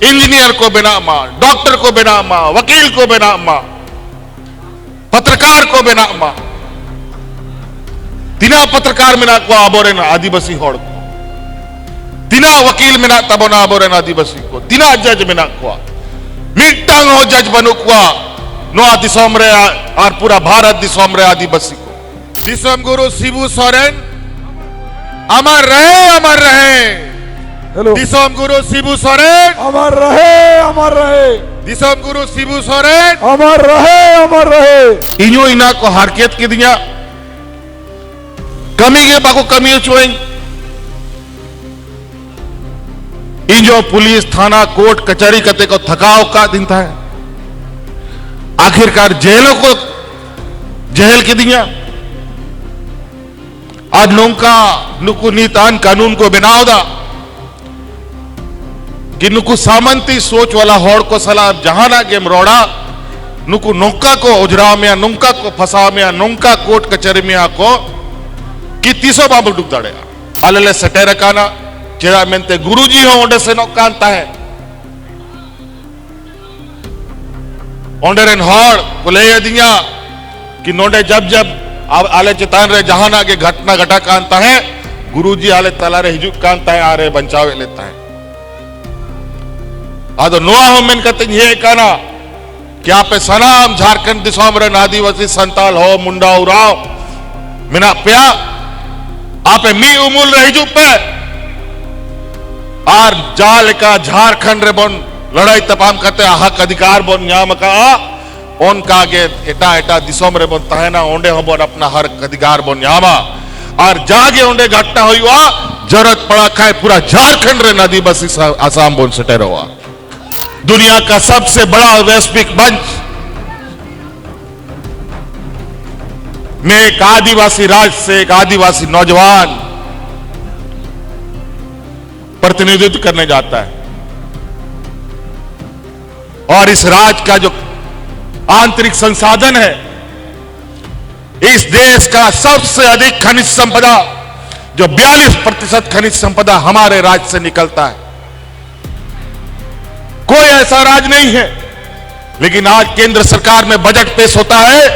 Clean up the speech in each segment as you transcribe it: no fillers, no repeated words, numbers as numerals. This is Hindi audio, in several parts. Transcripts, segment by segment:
इंजीनियर को बना मा, डॉक्टर को बना मा, वकील को बना मा, पत्रकार को बना मा। तिना पत्रकार मेना को आबोरेन आदिवासी होड़ को, तिना वकील मेना तबोना आबोरेन आदिवासी को, तिना जज मेना को मिट्टांग हो जज बनु को नोआ दिसोम रे और पूरा भारत दिसोम रे आदिवासी को। दिसोम गुरु शिबू सोरेन अमर रहे, अमर रहे। हेलो, दिसोम गुरु शिबू सोरेन अमर रहे, अमर रहे। दिसोम गुरु शिबू सोरेन अमर रहे, अमर रहे। इन्हों इना को हरकत की दिया कमी के बाको कमी चुएं। इन जो पुलिस थाना कोर्ट कचहरी कते को थकाव का दिन था, आखिरकार जेलों को जेल की दिया। आज नौका नुकु नीतान कानून को बनाओ दा कि नुकु सामंती सोच वाला होड़ को सलाह जहां ना गेम रोड़ा नुकु नौका को उजरा में नौका को फंसा में नौका कोर्ट कचहरी में आको कि तीसो बाबू डूब दड़ेगा आले सटे रखाना चेड़ा मेनते गुरुजी हो ओंडे से नौकांता है ओंडेरन होड़ को ले दिया कि नोडे जब जब आले चितान रे जहां आगे घटना घटा कांता है गुरुजी आले तलारे हिजुक कांता है आरे बंचावे लेता है। आदो नोआ हो मेन कहते ये कहना कि आप सनाम झारखंड दिसोम रे आदिवासी संताल हो मुंडा उराव मिना प्या आप मी उमुल रही जू पे और जाल का झारखंड रे बोन लड़ाई तपाम करते हक अधिकार बोन न्याम का उनका आगे एटा एटा दिसोम रे बोन तहना ओंडे हो बोन अपना हर अधिकार बोन न्यामा और जागे ओंडे घटना हुआ जरूरत पड़ा खाए पूरा झारखंड रे आदिवासी आसाम बोन सटे रहा। दुनिया का सबसे बड़ा वैश्विक मंच में एक आदिवासी राज्य से एक आदिवासी नौजवान प्रतिनिधित्व करने जाता है और इस राज्य का जो आंतरिक संसाधन है, इस देश का सबसे अधिक खनिज संपदा जो 42% खनिज संपदा हमारे राज्य से निकलता है। कोई ऐसा राज्य नहीं है, लेकिन आज केंद्र सरकार में बजट पेश होता है,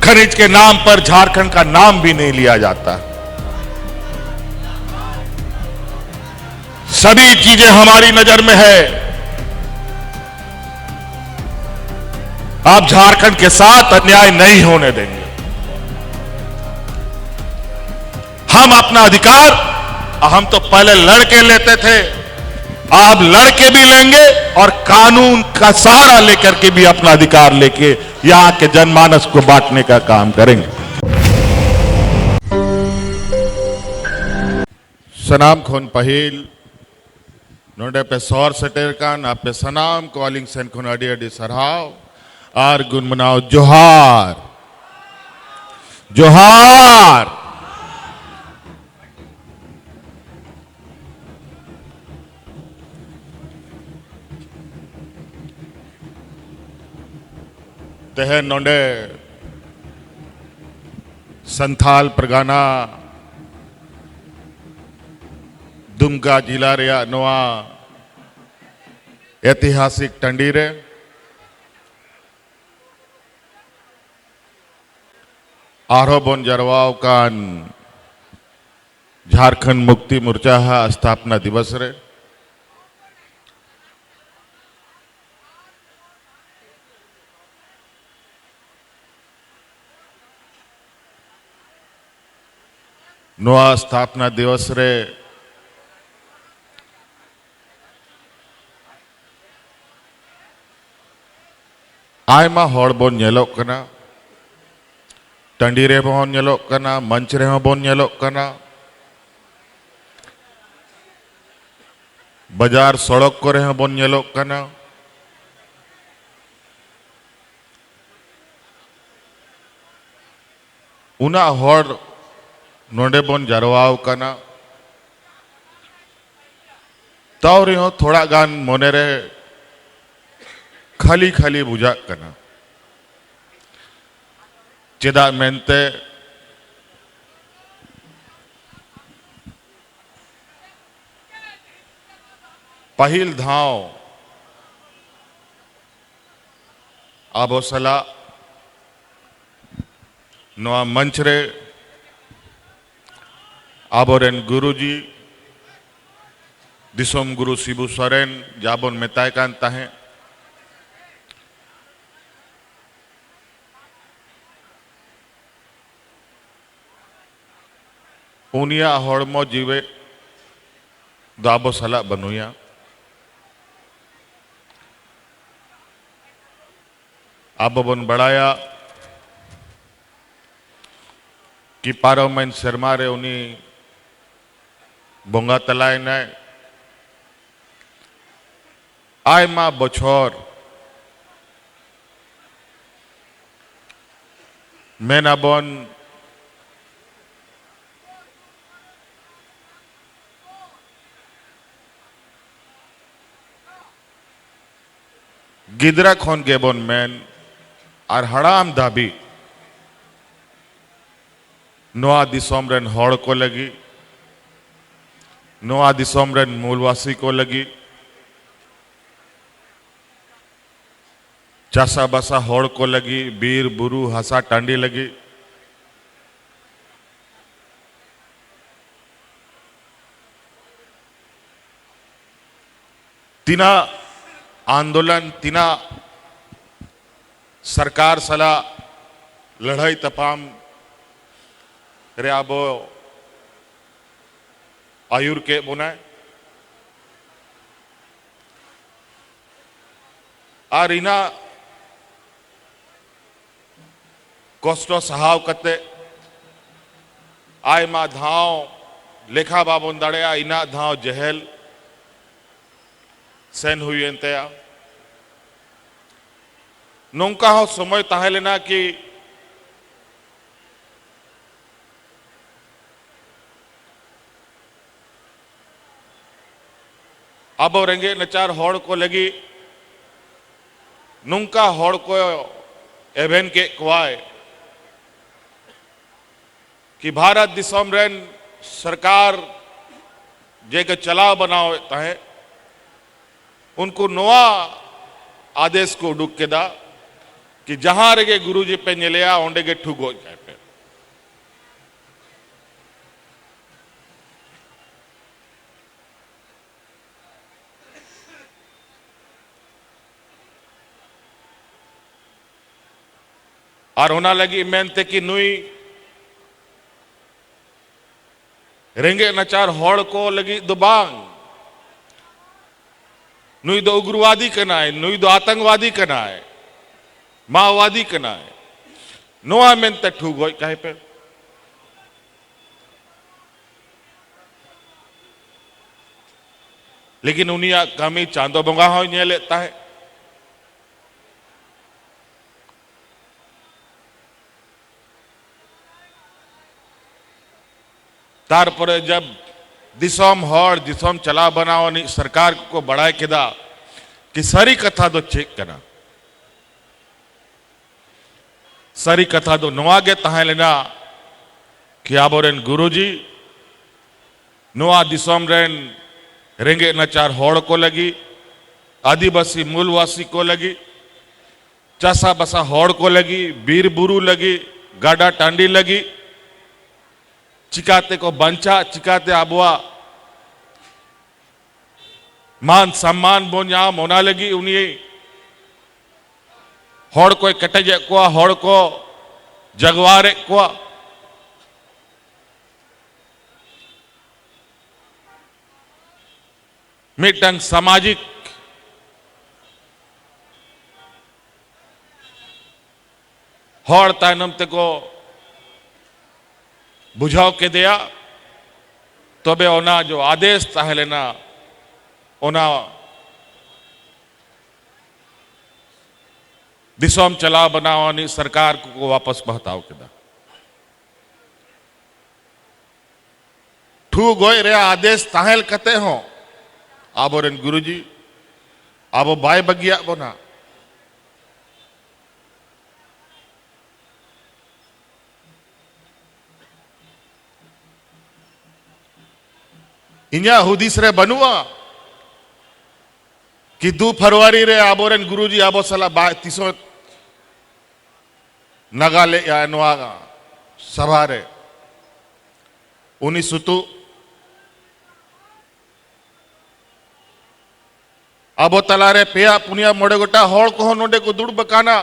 खनिज के नाम पर झारखंड का नाम भी नहीं लिया जाता। सभी चीजें हमारी नजर में है। आप झारखंड के साथ अन्याय नहीं होने देंगे। हम अपना अधिकार हम तो पहले लड़के लेते थे, आप लड़के भी लेंगे और कानून का सहारा लेकर के भी अपना अधिकार लेके यहां के जनमानस को बांटने का काम करेंगे। सनाम खोन पहिल नोडे पे सौर सटेर कान आप पे सनाम कॉलिंग सेन खोन अडी अडी सरहाव और गुनमनाओ जोहार जोहार। तेहे नोडे संथाल परगाना दुमका जिला रेया नोआ ऐतिहासिक टंडी रे आरो बोन जरवाव कान झारखंड मुक्ति मोर्चा स्थापना दिवस रे नोआ स्थापना दिवस रे आयमा हड़ बोन नेलोक कना टंडी रे बोन नेलोक कना मंच रे बोन नेलोक कना बाजार सड़क को रे बोन नेलोक कना उना हड़ नोडे बोन जरवाव कना ताव रे थोड़ा गान मोने रे खाली खाली बुझा कना चेदा मेनते पहिल धाव आबो सला नवा मंच रे आबोरेन गुरुजी दिसोम गुरु शिबू सोरेन जाबोन मेताय कान ताहे उनिया हड़मो जीवे दाबो सला बनुया आबो बन बढ़ाया कि पारो मैन शर्मा रे उनी बोंगा तलाय न आय माँ बछोर मैना बोन गिदरा खोन गेबोन मैन और हड़ाम दाबी नोआ दिसोम रेन हड़ को लगी नोआ दिसोम रेन मूलवासी को लगी चासा बसा हड़ को लगी बीर बुरु हसा टांडी लगी तीना आंदोलन तीना सरकार सला लड़ाई तपाम रे आबो आयुर के बुनाए और इना कोष्टो सहाव कते आय मा धाव लेखा बाबों दड़े इना धाव जहल सेन हुई एंतया नौका हो समय ताहे लेना कि अब रेंगे नचार हड़ को लगी नुंका हड़ को एवेन के कुआए कि भारत दिसोम रेन सरकार जे के चलाव बनाओ ताहे उनको नोआ आदेश को उडुक के दा कि जहां रेगे गुरुजी पे नेलिया ओंडे के ठुगो जाए पे और होना लगी मेनते कि नुई रेंगे नचार हड़ को लगी दुबांग नुई दो उग्रवादी कनाए नुई दो आतंकवादी कनाए माओवादी कनाए नोआ मेनते ठुगो कहे पे लेकिन उनिया कमी चांदो बंगा हो ने लेता है तार पर जब दिसोम हड़ दिसोम चला बनाओ सरकार को बढ़ाए केदा कि सारी कथा दो चेक करना सारी कथा दो नवागे तहां लेना कि आबोरेन गुरुजी नोआ दिसोम रेन रेंगे नचार हड़ को लगी आदिवासी मूलवासी को लगी चासा बसा हड़ को लगी बीर बुरु लगी गाडा टांडी लगी चिकाते को बंचा चिकाते आबुआ मान सम्मान बोन्या मोना लगी उन्हीं हड़ को कटजे को हड़ को जगवारे को मिटंग सामाजिक हड़ तायनम ते को बुझाव के दिया तबे ओना जो आदेश ताहे लेना ओना दिसोम चला बनावानी सरकार को वापस बहताव के दा ठू गोय रे आदेश ताहेल कते हो आबोरेन गुरुजी आबो बाय बगिया बोना इन्या हुदीस रे बनुआ कि 2 फरवरी रे आबोरेन गुरुजी आबो सला 300 नगाले या नवा सभा रे उनी सुतु आबो तलारे पेया पुनिया मोड़े गोटा हॉल को नोडे को दुड़ बकाना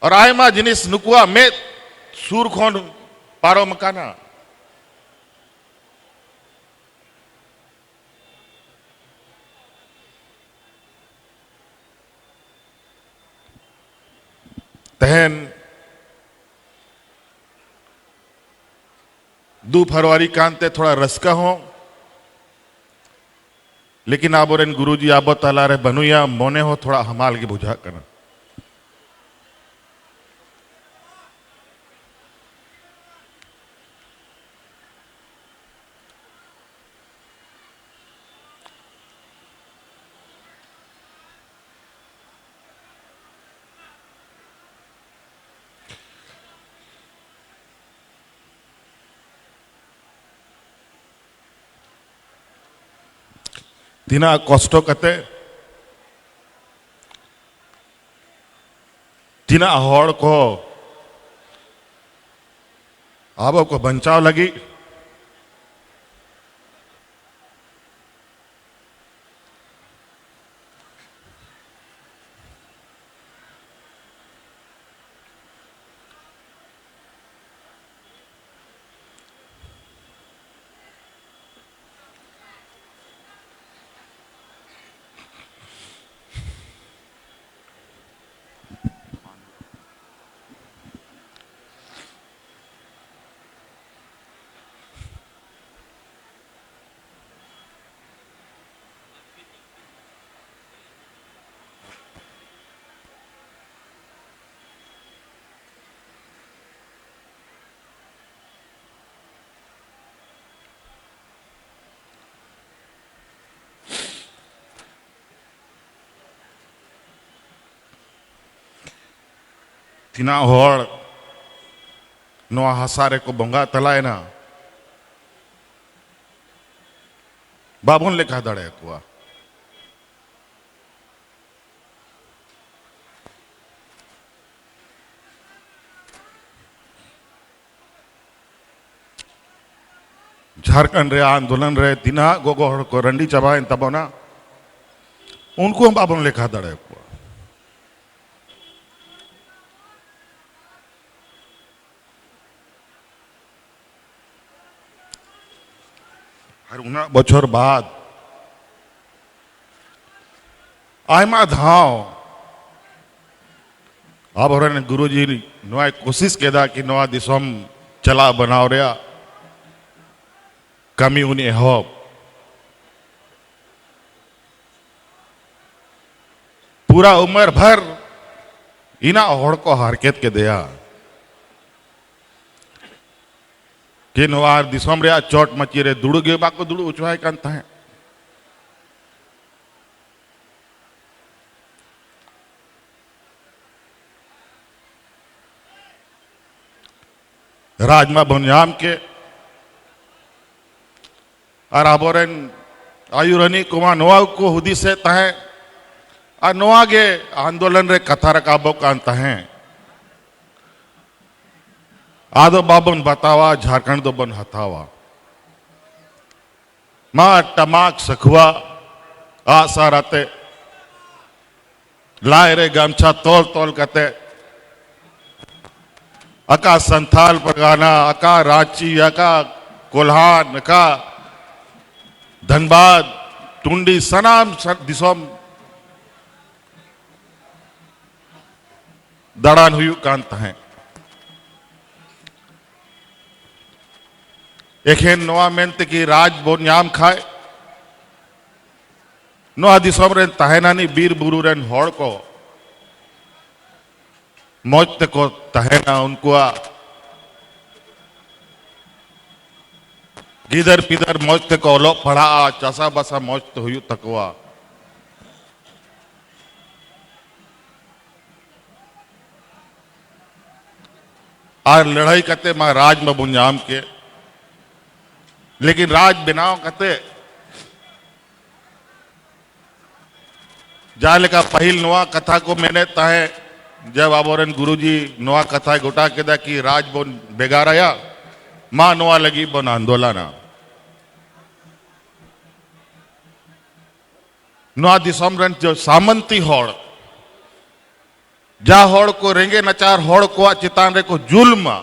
और आयमा जिनिस नुकुआ में सूर खोन पारो मकाना तहन 2 फरवरी कांते थोड़ा रसका हो लेकिन आबोरेन गुरुजी आबो तलारे बनुया मोने हो थोड़ा हमाल के बुझा करना तीना कष्ट कते तीना हड़ को आबो को बचाव लगी तीना हड़ नवा हसारे को बंगा तलाए ना बाबुन लेखा दड़े कुआ झारखंड रे आंदोलन रे तीना गोगो हड़ को रंडी चबाए तबोना उनको हम बाबुन लेखा दड़े कुआ हर उना बछर बाद आयमा धाव अब हरन गुरुजी नवा कोशिश केदा कि नवा दिसम चला बनाव रहा कमी उन्हें हो पूरा उम्र भर इना हड़ को हरकत के दिया कि नवार दिसम रे चोट मची रे दुड़ गे बाको दुड़ उचवाय कान ताहे राजमा बनियाम के और आबोरेन आयुरनी कुमा नवा को हुदी से ताहे और नवा गे आंदोलन रे कथा रकाबो कान ताहे आदो बाबन बतावा झारखंड दो बन हथावा मां टमाक सखुआ आसा राते लाए रे गमछा तोल तोल कते अका संथाल परगाना अका रांची अका कोल्हान अका धनबाद टुंडी सनाम दिसोम दड़ान हुई कांत हैं एखेन नवा मेनते की राज बोन याम खाए नवा दिसोम रेन तहेनानी बीर बुरु रेन हड़ को मौज को तहेना उनको गिदर पिदर मौज को लो पढ़ा चासा बसा मौज तो हुई तकवा और लड़ाई करते मा राज में बुंजाम के लेकिन राज बनाव करते जाले का पहिल नुआ कथा को मैंने ताहे जब आबोरन गुरुजी नुआ कथा गोटा के कि राज बोन बेगाराया मां नुआ लगी बोन आंदोलना नुआ दिसम रन जो सामंती होड़ जा होड़ को रेंगे नचार होड़ को चितान रे को जुल्म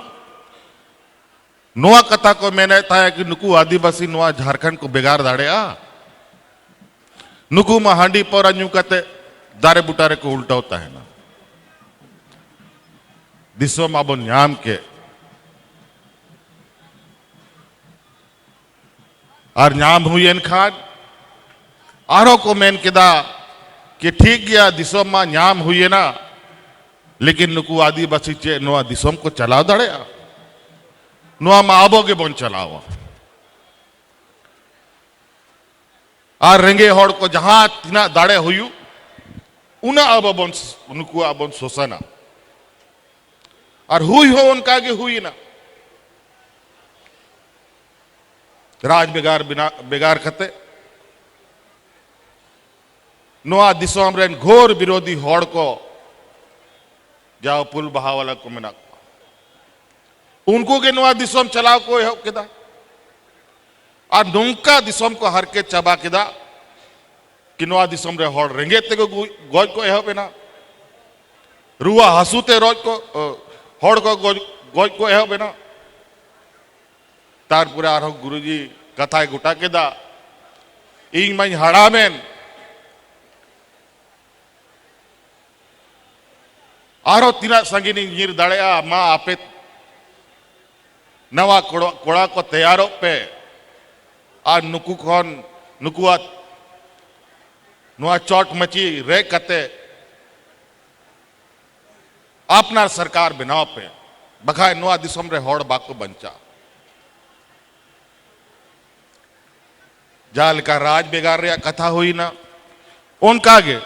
नुआ कथा को मैंने ताया कि नुकु आदिवासी नुआ झारखंड को बेगार दाड़े नुकु मा हांडी पोरा न्यू कते दारे बुटारे को उल्टा होता है ना दिसो मा बोन न्याम के और न्याम हुई इन खान आरो को मैन किदा कि ठीक गया दिसोम मा न्याम हुई ना लेकिन नुकु आदिवासी चे नुआ दिसोम को चलाव दाड़े नुआ मा आबोगे बोन चलावा और रेंगे होड़ को जहां तिना दाड़े हुई उना अब बोन नुकु आबोन सोसना और हुई हो उनका के हुई ना राज बेगार बिना बेगार खते नुआ दिसोम रेन घोर विरोधी होड़ को जाओ पुल बहावाला को मना उनको के नुआ दिसोम चलाओ को हो किदा और नुंका दिसोम को हर के चबा किदा कि नुआ दिसोम रे होड़ रेंगे ते को गोज को हो बेना रुआ हसूते रोज को होड़ को गोज को हो बेना तार पूरा आरो गुरुजी कथा गुटा केदा इंग मई हड़ामेन आरो तीना संगिनी नीर दाड़ेया मा आपे नवा कोड़ा को तैयारो पे आ नुकु खन नुकुआ नुआ चोट मची रे कते अपना सरकार बनाव पे बखाए नुआ दिसम रे होड़ बाको बंचा जाल का राज बेगार रे कथा हुई ना उनका गे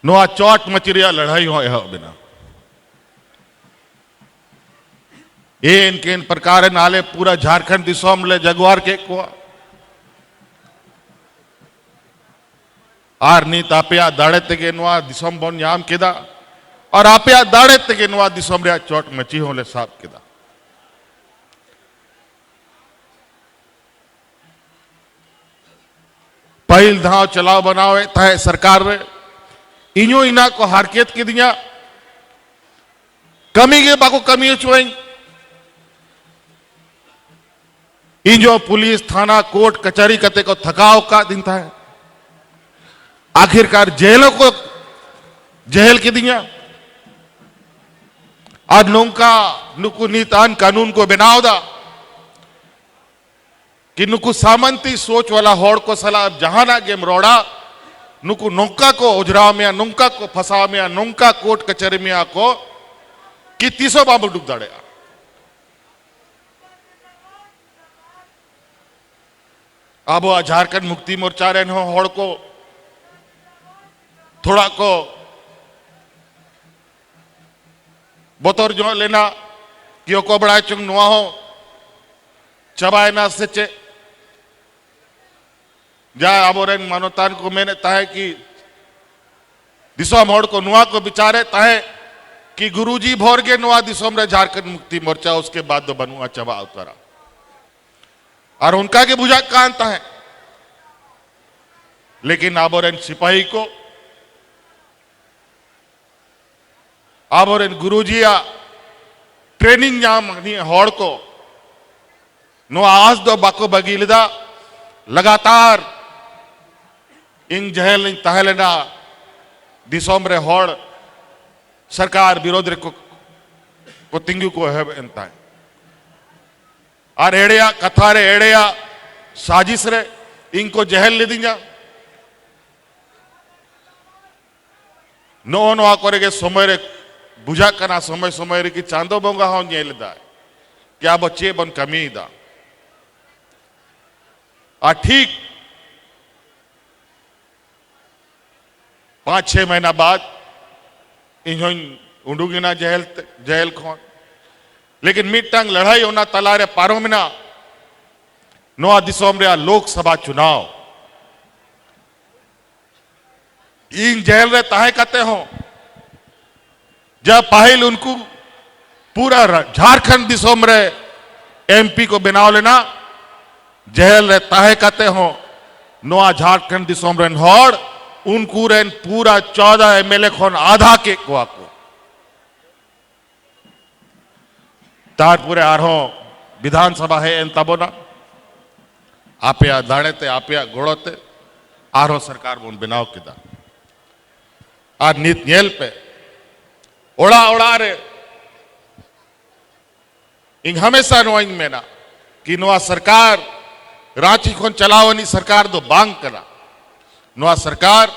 नुआ चोट मचरिया लड़ाई हो यह बिना इनके इन प्रकार नाले पूरा झारखंड दिसोम ले जगवार के को आर नीत आपिया दाड़े तके नुआ दिसोम बोन याम किदा और आपिया दाड़े तके नुआ दिसोम रे चोट मची हो ले साहब किदा पहिल धाव चलाव बनावे थाए सरकार रे इनो इना को हारकेत के दिया कमी के बाको कमी चुई इन जो पुलिस थाना कोर्ट कचहरी कते को थकाव का दिन था आखिरकार जेलों को जेल के दिया और नौका नुकु नीतान कानून को बनाव दा कि नुकु सामंती सोच वाला होड़ को सलाह जहां ना गेम रोड़ा नुकु नौका को उजरा में नौका को फंसा में नौका कोर्ट कचहरी में आको कि तीसो बाबू डूब दाड़े अब झारखंड मुक्ति मोर्चा रे होड़ को थोड़ा को बतौर जो लेना कि को बड़ा चुंग नुआ हो चबाए ना सचे जा आबोरेन मानवतान को मैंने ताहे कि दिसोम होड़ को नुआ को बिचारे ताहे कि गुरुजी भोर के नुआ दिसोम रे झारखंड मुक्ति मोर्चा उसके बाद तो बनुआ चबा उतारा और उनका के बुझा कांता है लेकिन आबोरेन सिपाही को आबोरेन गुरुजिया ट्रेनिंग जाम होड़ को नो आज दो बाको बगीलदा लगातार इन जहल तहलना दिसोम रे होड़ सरकार विरोध रे को तिंगु को है एंता है और एड़िया कथा रे एड़िया साजिश रे इनको जहल ले दिया नो नो आकोरे के समय रे बुझा कना समय समय रे की चांदो बोंगा हो नेलदा क्या बच्चे बन कमी दा आ ठीक 5-6 महीना बाद इन उडुगिना जेल खोन लेकिन मिटंग लड़ाई होना तलारे पारोमिना नोआ दिसोम रे लोकसभा चुनाव इन जेल रे ताहे कते हो जब पाहिल उनको पूरा झारखंड दिसोम रे एमपी को बनाव लेना जेल रे ताहे कते हो नोआ झारखंड दिसोम रे हॉड़ उनको रेन पूरा 14 एमएलए खोन आधा के को तारपुरे आरो विधानसभा है एन तबोना आपया दाड़ेते आपया गोड़ोते आरो सरकार बोन बनाव किदा आज नीत नेल पे ओड़ा ओड़ा रे इंग हमेशा नोइंग में ना कि नोआ सरकार रांची खोन चलावनी सरकार दो बांग करा नोआ सरकार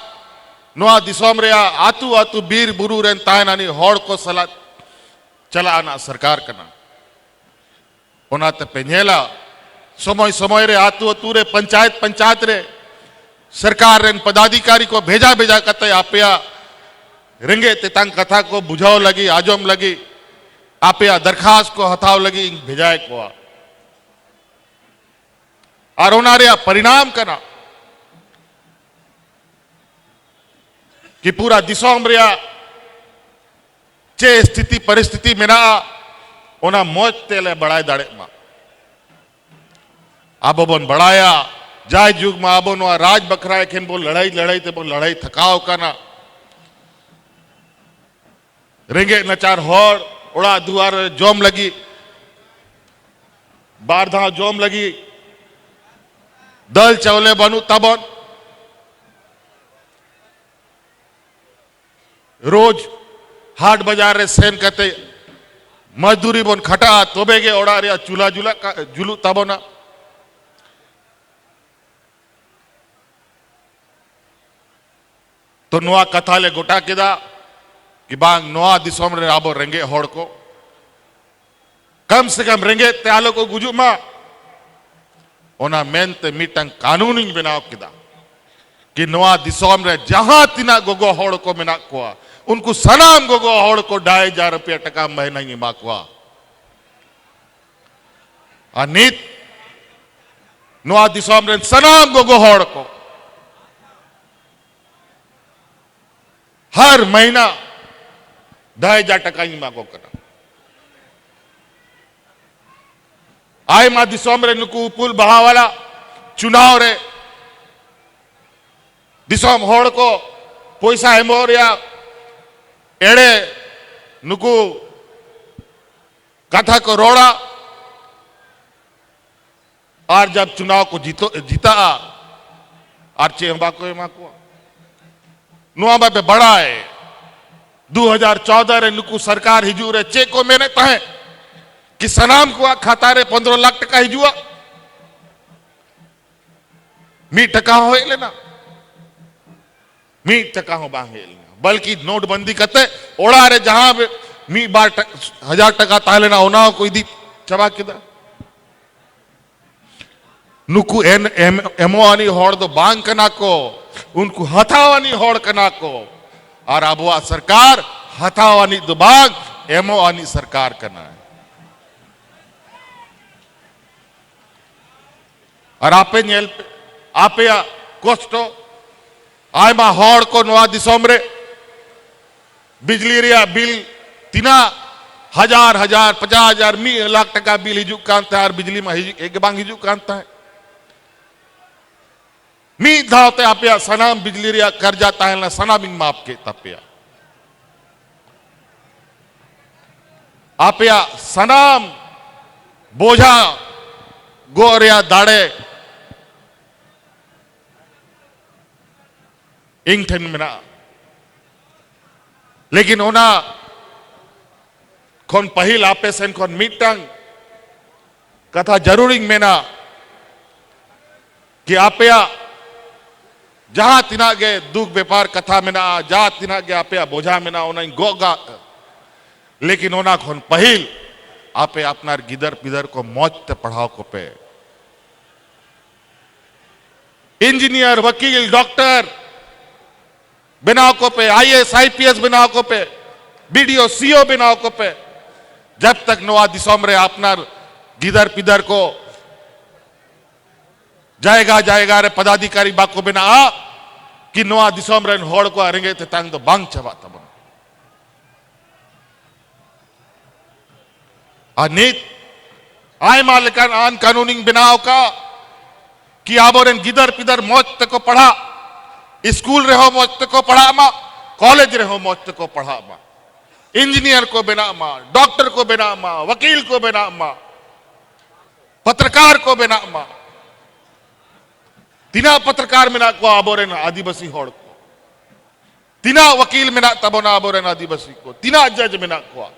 नोआ दिसोम रे आतु आतु बीर बुरु रेन तायनानी होड़ को सला चलाना सरकार करना ओनाते पेनेला समय समय रे आतु आतु रे पंचायत रे सरकार रेन पदाधिकारी को भेजा कते आपया रेंगे तेतांग कथा को बुझाव लगी आजोम लगी आपया दरखास्त को हथाव लगी भेजाए को और ओनारे परिणाम करना कि पूरा दिसोम रे चे स्थिति परिस्थिति में ना ओना मौज तेले बढ़ाए दाड़े मा आबो बोन बढ़ाया जाय जुग में आबो नो राज बखराए खेन बोल लड़ाई ते बोल लड़ाई थकाव करना रेंगे नचार होड़ उड़ा दुआर जोम लगी बारधा जोम लगी दल चवले बनू तबन रोज हाट बाजार रे सेन कते मजदूरी बोन खटा तोबेगे ओड़ा रे चूल्हा जुलू तबोना तो नोआ कथा ले गोटा किदा कि बांग नोआ दिसोम रे आबो रेंगे होड़ को कम से कम रेंगे त्यालो को गुजु मा ओना मेनते मीटंग कानूनी बनाव किदा कि नोआ दिसोम रे जहां तिना गोगो होड़ को मिना को उनको सनाम गोगो होड़ को 2,500 रुपया टका महीना ही माकवा अनित नोआ दिसोम रे सनाम गोगो होड़ को हर महीना 2,000 टका ही मांगो करना आय मा दिसोम रे नुकु पुल बहावाला चुनाव रे दिसोम होड़ को पैसा हेमोरिया एड़े नुकु कथा को रोड़ा और जब चुनाव को जीता और चेहबा को एमा को नुआबा पे बड़ा है 2014 रे नुकु सरकार हिजू रे चे को मैंने तहे कि सनाम को खाता रे 15 लाख टका हिजुआ मी टका हो लेना मी टका हो बांगे बल्कि नोटबंदी करते ओड़ा रे जहां मी बार 1000 टका ता लेना होना कोई दी चबा किदा नुकु एमओ आनी होड़ दो बांग कना को उनको हथावानी होड़ कना को और अबुआ सरकार हथावानी दो बांग एमओ आनी सरकार करना है और आपे कोस्टो आय मा होड़ को नोआ दिसोम रे बिजली रिया बिल 3,000 50,000 मी लाख टका बिल हिजू कांता है बिजली में एक बांग हिजू कांता है मी धावते आपया सनाम बिजली रिया कर जाता है ना सनाम इंग माप के तपया आपया सनाम बोझा गोरिया दाड़े इंगठन मिना लेकिन ओना खोन पहिल आपे सेन खोन मीटंग कथा जरूरी मेना कि आपया जहां तिना गे दुख व्यापार कथा में ना जहां तिना गे आपया बोझा में ना ओना गोगा लेकिन ओना खोन पहिल आपे अपनार गिदर पिदर को मौज ते पढ़ाओ को पे इंजीनियर वकील डॉक्टर बनाओ को पे आईएएस आईपीएस बनाओ को पे बीडीओ सीओ बनाओ को पे जब तक नोआ दिसोम रे अपना गिदर पिदर को जाएगा रे पदाधिकारी बाको बिना आ कि नोआ दिसोम रे होड़ को अरेंगे ते तंग तो बांग चबा तब अनित आय मालिकान आन कानूनिंग बनाओ का कि आबोरेन गिदर पिदर मौज तक को पढ़ा स्कूल रहो मौज तक को पढ़ा मा कॉलेज रहो मौज तक को पढ़ा मा इंजीनियर को बिना मा डॉक्टर को बिना मा वकील को बिना मा पत्रकार को बिना मा तिना पत्रकार मिना को आबोरेन आदिवासी होड़ को तिना वकील मिना तबोना आबोरेन आदिवासी को तिना जज मिना को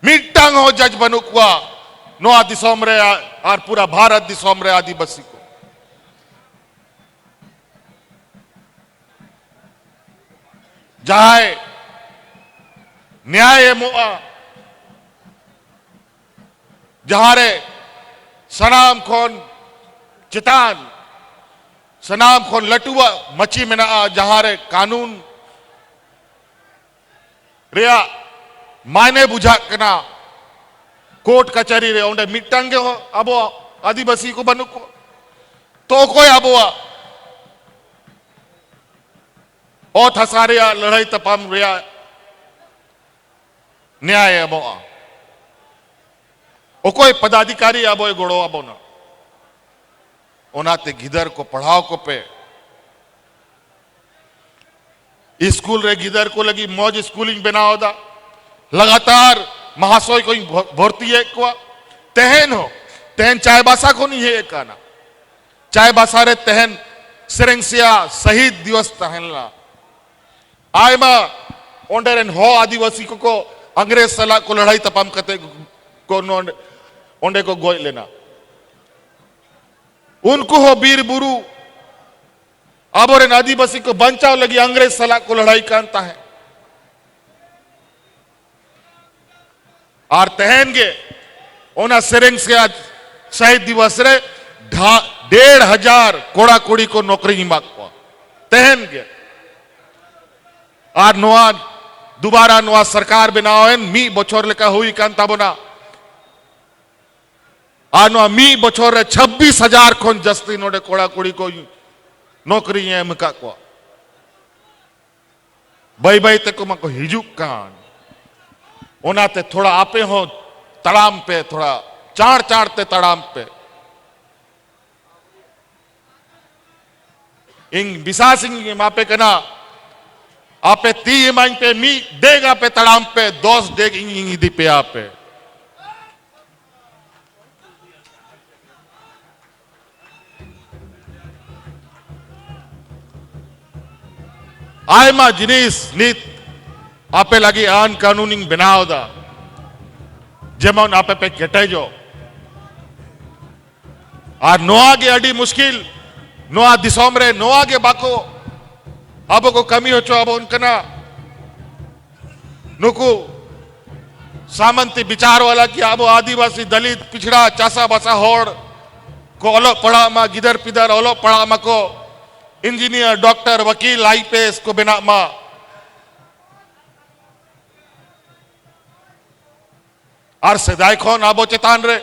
मिट्टांग हो जज बनु को नोआ दिसोम रे और पूरा भारत दिसोम रे आदिवासी को जहां न्याय मुआ जहां रे सनाम खोन चितान सनाम खोन लटुआ मची में जहां रे कानून रिया मायने बुझा कना कोर्ट कचहरी रे ओंडे मिट्टांगे हो अबो आदिवासी को बनु को तो कोई अबोआ ओ थसारिया लड़ाई तपाम रिया न्याय अबोआ ओ कोई पदाधिकारी अबो गोड़ो अबो ना ओनाते गिदर को पढ़ाओ को पे स्कूल रे गिदर को लगी मौज स्कूलिंग बनाओ दा लगातार महाशय को भर्ती है को तहन हो तहन चाय बासा को नहीं है एक आना चाय बासा रे तहन सिरंगसिया शहीद दिवस तहनला आय मा ओंडेरन हो आदिवासी को अंग्रेज सला को लड़ाई तपाम कते को ओंडे को गोय लेना उनको हो वीर बुरु आबोरेन आदिवासी को बचाव लगी अंग्रेज सला को लड़ाई करता है और तहनगे ओना सेरेंग से आज शहीद दिवस रे 1,500 कोड़ा कोड़ी को नौकरी मांग को तहनगे और नोआ दोबारा नोआ सरकार बनाओ मी बछोर लेका हुई कांता बोना आनो मी बछोर रे 26,000 खोन जस्ती नोडे कोड़ा कोड़ी को नौकरी है मका को बाई बाई तक मको हिजुक कान ओनाते थोड़ा आपे हो तड़ाम पे थोड़ा चार चाड़ते तड़ाम पे इंग बिसा सिंह मापे कना आपे ती माइन पे मी देगा पे तड़ाम पे दोस देग इंग दी पे आपे आयमा जिनिस नीत आपे लगी आन कानूनिंग बनाओ दा जेमन आपे पे केटे जो और नोआ के अड़ी मुश्किल नोआ दिसोम रे नोआ के बाको अब को कमी हो चो अब उनकना नुकु सामंती विचार वाला कि अब आदिवासी दलित पिछड़ा चासा बसा होड़ को ओलो पढ़ा मा गिदर पिदर ओलो पढ़ा मा को इंजीनियर डॉक्टर वकील आईपीएस को बिना मा और सदाई खोन आबो चेतान रे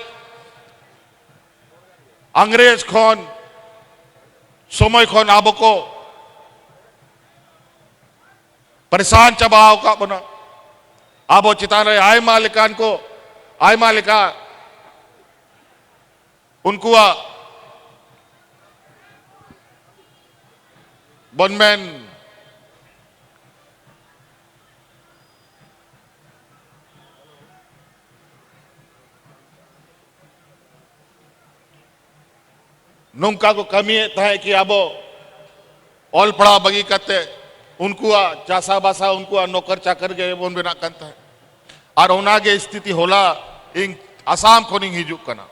अंग्रेज खोन समय खोन आबो को परेशान चबाओ का बना आबो चेतान रे आय मालिकान को आय मालिका उनको बनमैन नुमका को कमी है कि अब ऑल पड़ा बगी करते उनको चासा बासा उनको नौकर चाकर के बोन बिना करता है और उनागे स्थिति होला इन असम को नहीं हिजुक करना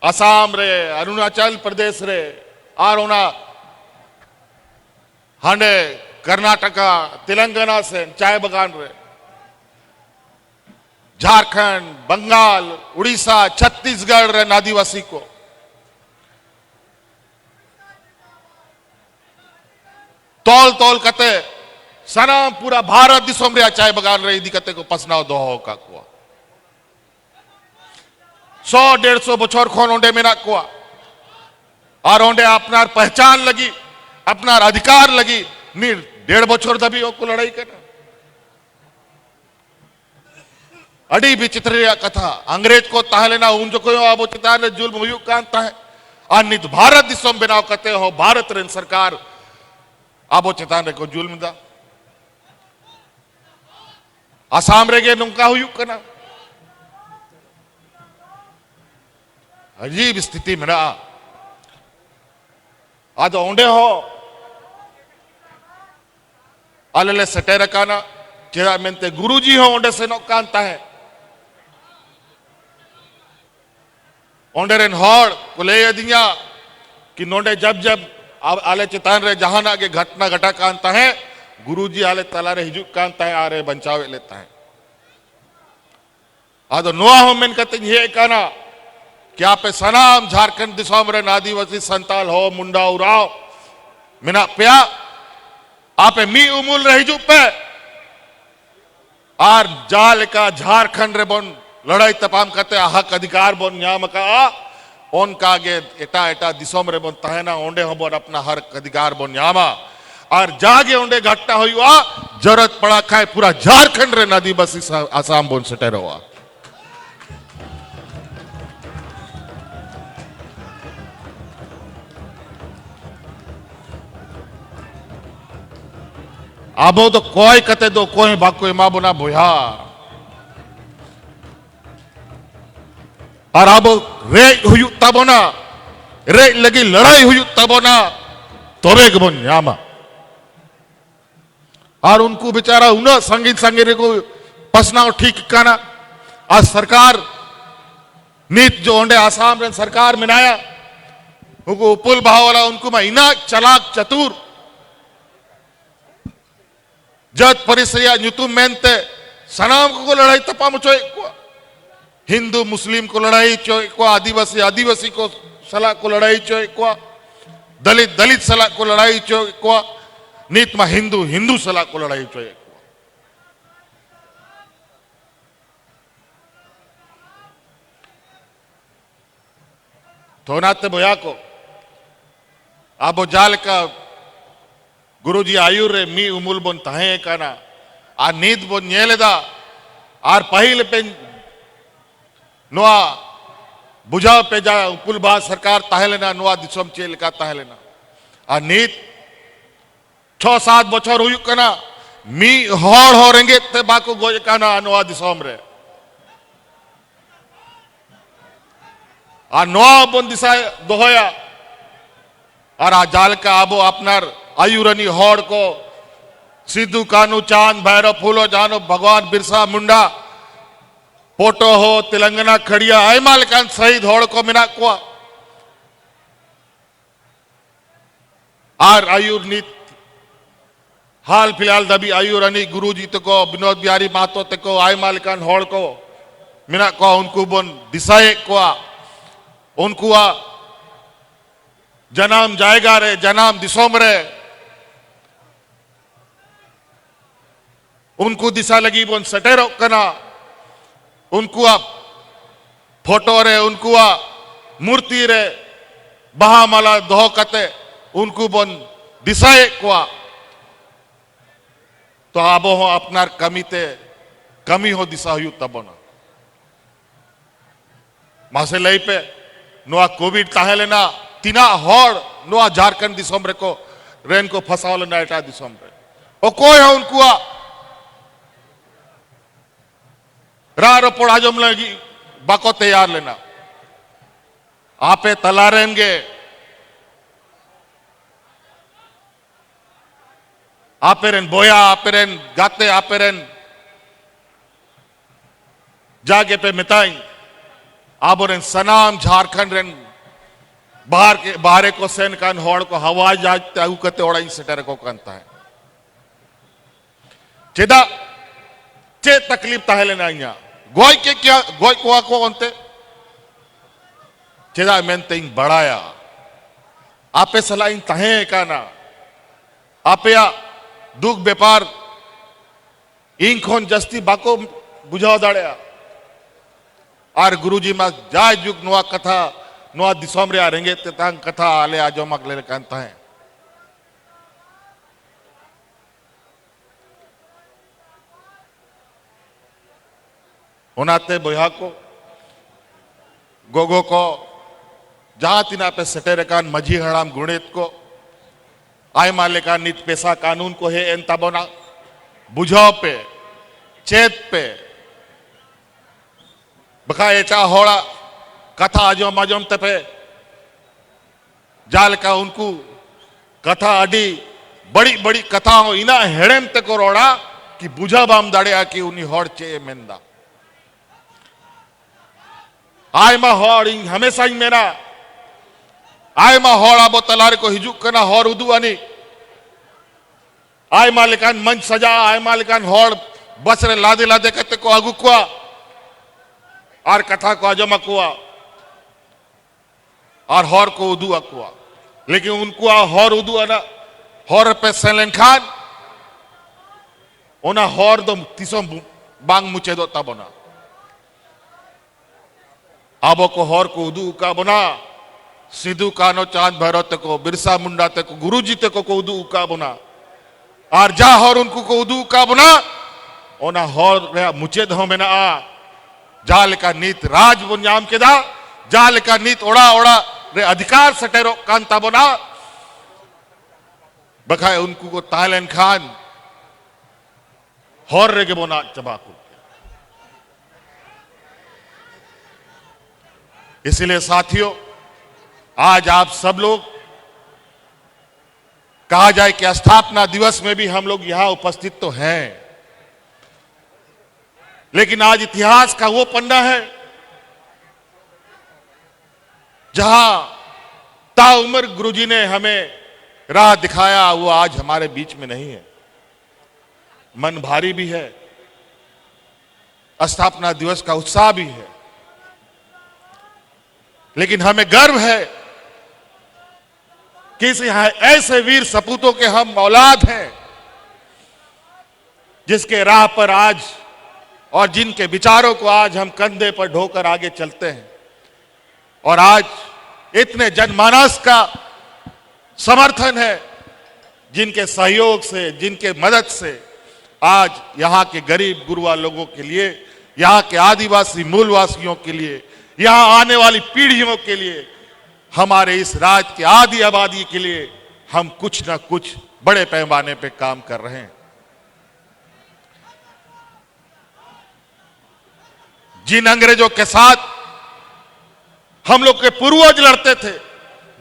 असम रे अरुणाचल प्रदेश रे और उना हांडे कर्नाटका तेलंगाना से चाय बगान रे झारखंड बंगाल उड़ीसा छत्तीसगढ़ रे आदिवासी को तौल तौल कते सनाम पूरा भारत दिसोम रे चाय बगान रे दिक्कते को पसनाव दोहो का कुआ 100-150 बछर खोन ओंडे मेना कुआ और ओंडे अपनार पहचान लगी अपनार अधिकार लगी नी 1.5 बछर दबी को लड़ाई करना अड़ी विचित्र कथा अंग्रेज को ताहलेना उन जो कोई आबो चितान जुल्म हुयुक कांता है नित भारत दिसोम बनाव करते हो भारत रेन सरकार आबो चितान रे को जुल्म दा आसाम रे गे नुका हुयुक कना अजीब स्थिति में आज ओंडे हो अलले सटेर काना चेदा मेनते गुरुजी हो ओंडे से नौकांता है ओंडे रेन हॉड़ कुले दिया कि नोंडे जब जब आले चितान रे जहां आगे घटना घटा कांता है गुरुजी आले तला रे हिजुक कांता है आरे बंचावे लेता है आदो नोआ हो मेन कते ये काना क्या पे सनाम झारखंड दिसोम रे आदिवासी संताल हो मुंडा उराव मिना प्या आपे मी उमुल रही जु पे आर जाल का झारखंड रे बोन लड़ाई तपाम करते हक अधिकार बोन न्याम का ओन का आगे एटा एटा दिसोम रे बोन तहना ओंडे हो बोन अपना हर अधिकार बोन न्यामा और जागे ओंडे घटना हुआ जरूरत पड़ा खाए पूरा झारखंड रे आदिवासी आसाम बोन सटेर हुआ आबो तो कोई कते दो कोई बाको एमा बोना बोया और आबो रे हुयु तबोना रे लगी लड़ाई हुयु तबोना तोबे गबोन यामा और उनको बेचारा उन संगीत संगीत को पसनाव ठीक काना आज सरकार नीत जो ओंडे आसाम रे सरकार मिनाया उनको पुल भाव वाला उनको मैं इना चलाक चतुर जत परिसया नुतु मेनते सनाम को लड़ाई तपाम चोय को हिंदू मुस्लिम को लड़ाई चोय को आदिवासी आदिवासी को सला को लड़ाई चोय को दलित दलित सला को लड़ाई चोय को नीत में हिंदू हिंदू सला को लड़ाई चोय को तो नाते बोया को आबो जाल का गुरुजी आयुर रे मी उमुल बोन तहे काना आ नीत बोन नेलेदा आर पहिले पे नोआ बुझाव पे जा उपुल बा सरकार ताहेलेना नोआ दिसोम चेल का ताहेलेना आ नीत 6-7 बछर हुयु कना मी हॉड़ हो रेंगे ते बाको गोय काना नोआ दिसोम रे आ नोआ बोन दिसा दोहया और आ जाल का आबो अपनार आयुरनी हॉड़ को सिद्धू कानू चांद भैरव फूलो जानो भगवान बिरसा मुंडा पोटो हो तेलंगाना खड़िया आय मालिकान शहीद हॉड़ को मिना कुआ आर आयुर नीत हाल फिलहाल दबी आयुरनी गुरुजी तको विनोद बिहारी महतो तको आय मालिकान हॉड़ को मिना को उनको बोन दिसाए कुआ उनको जनाम जाएगा रे जनाम दिसोम रे उनको दिशा लगी बोन सटेरो कना उनको फोटो रे उनको मूर्ति रे बहामाला दो कते उनको बोन दिशाए कुआ तो आबो हो अपनार कमीते कमी हो दिशा हुई तबोना मासे लई पे नोआ कोविड ताहेलेना तीना हॉड़ नोआ झारखंड दिसोम रे को रेन को फसावल ना एटा दिसोम रे ओ कोई है उनको रारो पोड़ाजम लगी बाको तैयार लेना आपे तला रहेंगे आपे रेन बोया आपे रेन गाते आपे रेन जागे पे मिताई आबो रेन सनाम झारखंड रेन बाहर के बाहरे को सेन कान हॉड़ को हवाई जहाज त्यागु कते ओड़ा सेटर को कंता है चेदा चे तकलीफ ताहले ना इया गोय के क्या गोय को अंते चेदा मेन तें बढ़ाया आपे सलाइन तहे काना आपे दुख व्यापार इंखोन जस्ती बाको बुझाव दाड़िया और गुरुजी मा जाय जुग नुआ कथा नुआ दिसोम रे आरेंगे ते तांग कथा आले आजो मगले कांता है होनाते बोया को गोगो को जहां तिना पे सटेरे कान मजी हड़ाम गुणित को आय माले का नित पेशा कानून को है एन तबोना बुझाव पे चेत पे बखा एटा होड़ा कथा आजो माजोम ते पे जाल का उनको कथा अडी बड़ी बड़ी कथा हो इना हेड़ेम ते को रोड़ा कि बुझा बाम दाड़िया कि उन्हीं होड़ चे मेंदा आय मा होड़ हमेशा ही मेरा आय मा होड़ आबो तलार को हिजुक करना होड़ उदू आनी आय मालिकान मंच सजा आय मालिकान होड़ बस रे लादे लादे कहते को आगु कुआ और कथा को आजमा कुआ और होड़ को उदू अकुआ लेकिन उनको होड़ उदू आना होड़ पे सैलन खान ओना होड़ दो तीसों बांग मुचे दो तबोना आबो को होड़ को उदू का बोना सिद्धू कानो चांद भैरव तक को बिरसा मुंडा तक को गुरुजी तक को उदू का बोना और जा होड़ उनको को उदू का बोना ओना होड़ रे मुचे दो में ना आ जाल का नीत राज बुन्याम के दा जाल का नीत ओड़ा ओड़ा रे अधिकार सटेरो कांता बोना बखाए उनको को तालन खान होड़ रे के बोना चबाकू इसलिए साथियों आज आप सब लोग कहा जाए कि स्थापना दिवस में भी हम लोग यहां उपस्थित तो हैं लेकिन आज इतिहास का वो पन्ना है जहां ताउम्र गुरुजी ने हमें राह दिखाया वो आज हमारे बीच में नहीं है मन भारी भी है स्थापना दिवस का उत्साह भी है लेकिन हमें गर्व है कि ऐसे वीर सपूतों के हम औलाद हैं जिसके राह पर आज और जिनके विचारों को आज हम कंधे पर ढोकर आगे चलते हैं और आज इतने जनमानस का समर्थन है जिनके सहयोग से जिनके मदद से आज यहां के गरीब गुरुआ लोगों के लिए यहां के आदिवासी मूलवासियों के लिए यहां आने वाली पीढ़ियों के लिए हमारे इस राज्य की आदि आबादी के लिए हम कुछ ना कुछ बड़े पैमाने पे काम कर रहे हैं जिन अंग्रेजों के साथ हम लोग के पूर्वज लड़ते थे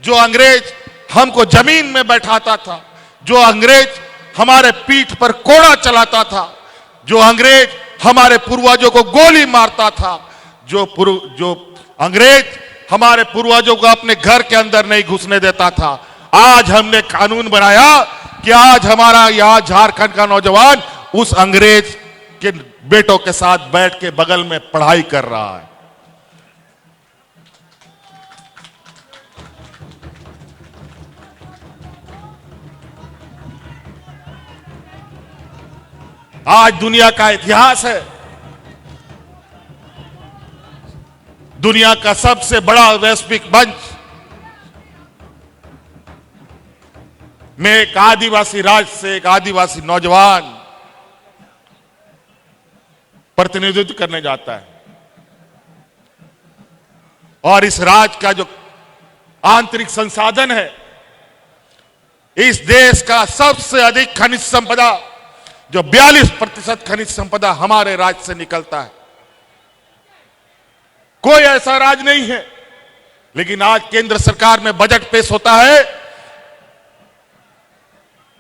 जो अंग्रेज हमको जमीन में बैठाता था जो अंग्रेज हमारे पीठ पर कोड़ा चलाता था जो अंग्रेज हमारे पूर्वजों को गोली मारता था जो अंग्रेज हमारे पूर्वजों को अपने घर के अंदर नहीं घुसने देता था आज हमने कानून बनाया कि आज हमारा यहां झारखंड का नौजवान उस अंग्रेज के बेटों के साथ बैठ के बगल में पढ़ाई कर रहा है आज दुनिया का इतिहास है दुनिया का सबसे बड़ा वैश्विक मंच में एक आदिवासी राज्य से एक आदिवासी नौजवान प्रतिनिधित्व करने जाता है और इस राज्य का जो आंतरिक संसाधन है इस देश का सबसे अधिक खनिज संपदा जो 42% खनिज संपदा हमारे राज्य से निकलता है कोई ऐसा राज्य नहीं है लेकिन आज केंद्र सरकार में बजट पेश होता है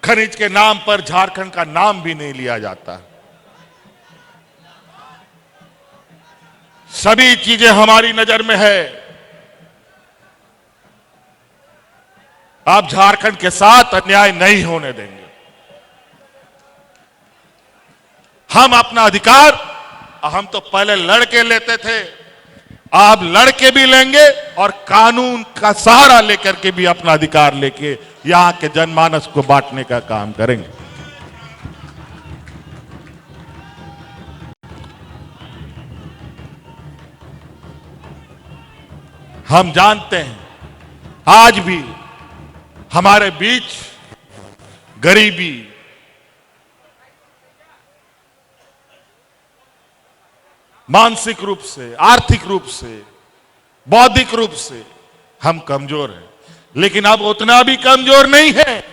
खनिज के नाम पर झारखंड का नाम भी नहीं लिया जाता सभी चीजें हमारी नजर में है आप झारखंड के साथ अन्याय नहीं होने देंगे हम अपना अधिकार हम तो पहले लड़के लेते थे आप लड़के भी लेंगे और कानून का सहारा लेकर के भी अपना अधिकार लेके यहां के जनमानस को बांटने का काम करेंगे हम जानते हैं आज भी हमारे बीच गरीबी, मानसिक रूप से, आर्थिक रूप से, बौद्धिक रूप से हम कमजोर हैं। लेकिन अब उतना भी कमजोर नहीं है,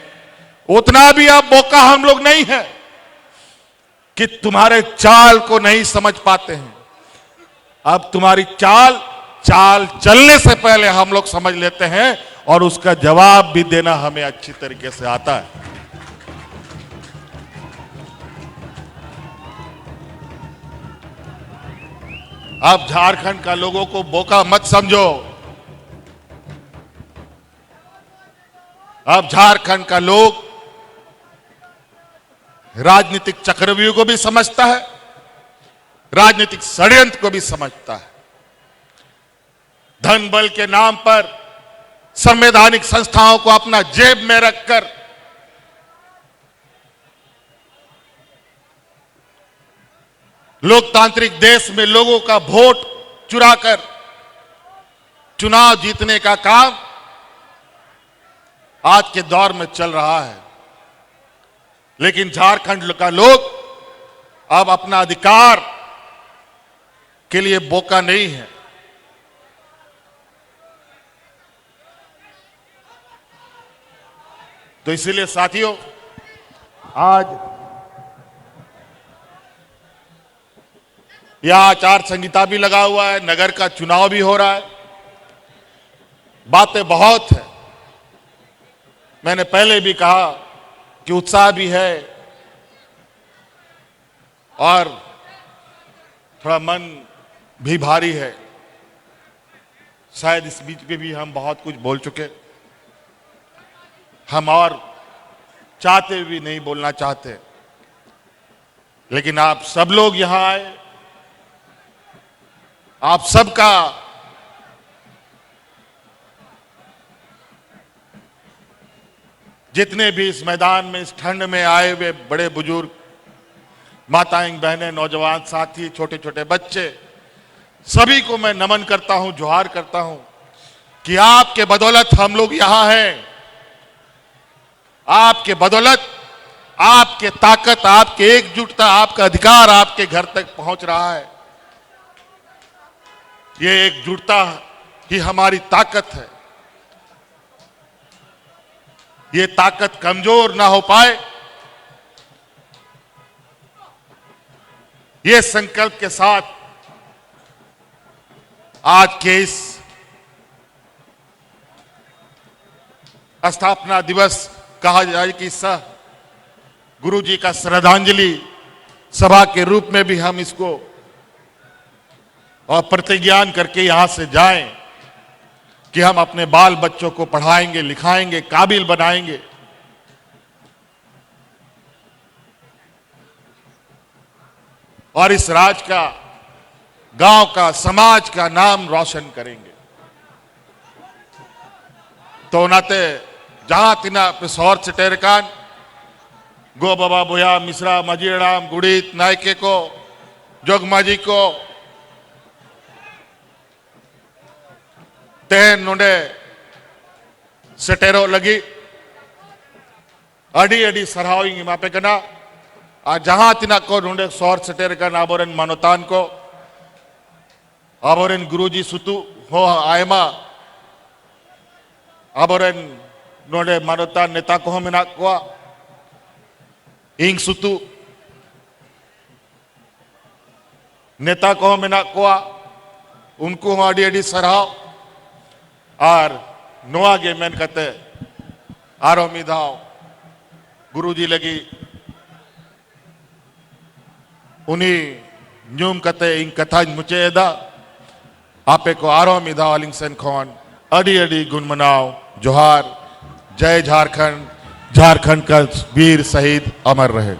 उतना भी अब बोका हम लोग नहीं है कि तुम्हारे चाल को नहीं समझ पाते हैं। अब तुम्हारी चाल चलने से पहले हम लोग समझ लेते हैं और उसका जवाब भी देना हमें अच्छी तरीके से आता है। अब झारखंड का लोगों को बोका मत समझो। अब झारखंड का लोग राजनीतिक चक्रव्यूह को भी समझता है, राजनीतिक षड्यंत्र को भी समझता है। धन बल के नाम पर संवैधानिक संस्थाओं को अपना जेब में रखकर लोकतांत्रिक देश में लोगों का वोट चुराकर चुनाव जीतने का काम आज के दौर में चल रहा है। लेकिन झारखंड का लोग अब अपना अधिकार के लिए बोका नहीं है। तो इसीलिए साथियों, आज यह आचार संहिता भी लगा हुआ है, नगर का चुनाव भी हो रहा है, बातें बहुत है। मैंने पहले भी कहा कि उत्साह भी है और थोड़ा मन भी भारी है। शायद इस बीच में भी हम बहुत कुछ बोल चुके, हम और चाहते भी नहीं बोलना चाहते। लेकिन आप सब लोग यहां आए, आप सबका जितने भी इस मैदान में इस ठंड में आए हुए बड़े बुजुर्ग, माताएं, बहनें, नौजवान साथी, छोटे छोटे बच्चे, सभी को मैं नमन करता हूं, जोहार करता हूं कि आपके बदौलत हम लोग यहां हैं। आपके बदौलत, आपके ताकत, आपके एकजुटता, आपका अधिकार आपके घर तक पहुंच रहा है। ये एकजुटता ही हमारी ताकत है। ये ताकत कमजोर ना हो पाए, ये संकल्प के साथ आज के इस स्थापना दिवस कहा जाए कि सह गुरु जी का श्रद्धांजलि सभा के रूप में भी हम इसको और प्रतिज्ञान करके यहां से जाएं कि हम अपने बाल बच्चों को पढ़ाएंगे, लिखाएंगे, काबिल बनाएंगे। और इस राज्य का, गांव का, समाज का नाम रोशन करेंगे। तो नाते जहां तिना पिसौर चटेरकान गो बाबा बोया मिश्रा मजीराम गुड़ीत नायके को जोगमाजी को तेहन नोडे सेटेरो लगी अड़ी अड़ी सरहाविंग मापे कना आ जहां तिना को नोडे सौर सेटेरकान आबोरन मानोतान को आबोरन गुरुजी सुतु हो आयमा आबोरन नोडे मानोतान नेता को मेना को इंग सुतु नेता को मेना को उनको अड़ी अड़ी सरहाव और नोआ गे मेन कते आरो मिधाव गुरुजी लगी उन्हीं न्यूम कते इन कथा मुचेदा आपे को आरो मिधाव अलिंगसन खोन अड़ी अड़ी गुण मनाओ जोहार। जय झारखंड, झारखंड का वीर शहीद अमर रहे।